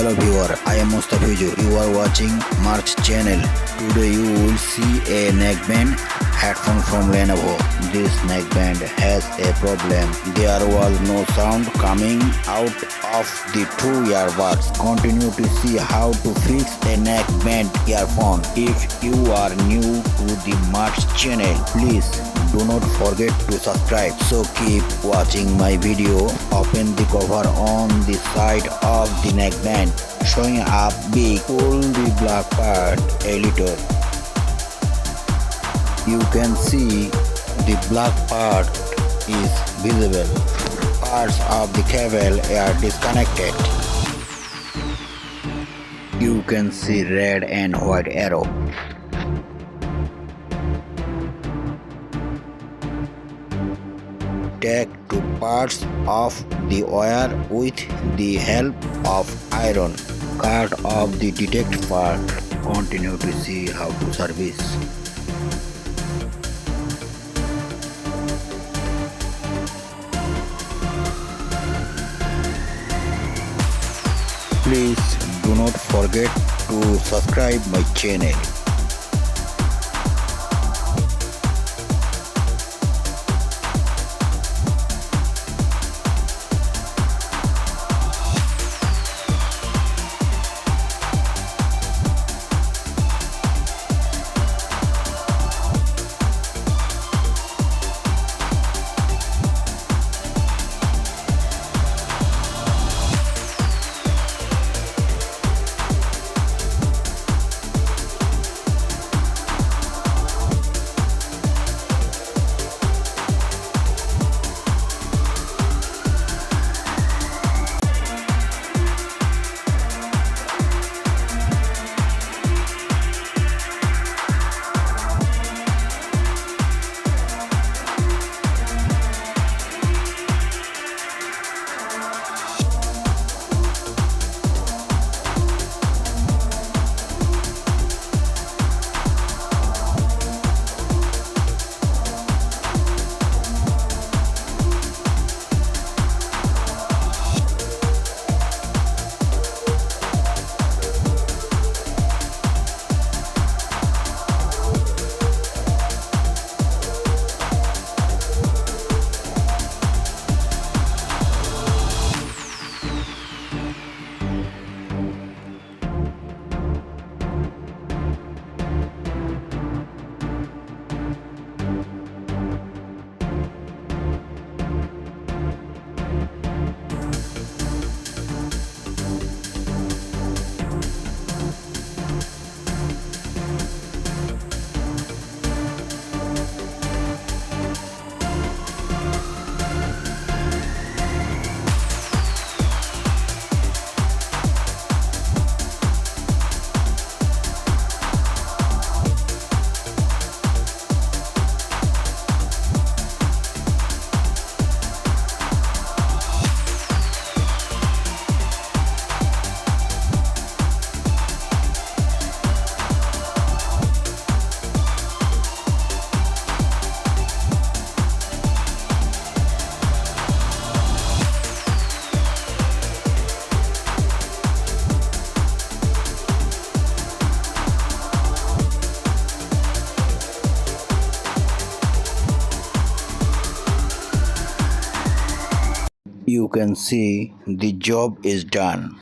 Hello viewer, I am Mustafizu. You are watching March channel. Today you will see a neckband headphone from Lenovo. This neckband has a problem. There was no sound coming out of the two earbuds. Continue to see how to fix a neckband earphone. If you are new to the March channel, please do not forget to subscribe. So keep watching my video. Open the cover on the side of the neckband, showing up big. Pull the black part a little. You can see the black part is visible. Parts of the cable are disconnected. You can see red and white arrow. Take two parts of the wire with the help of iron. Cut off the detect part. Continue to see how to service. Please do not forget to subscribe my channel. You can see the job is done.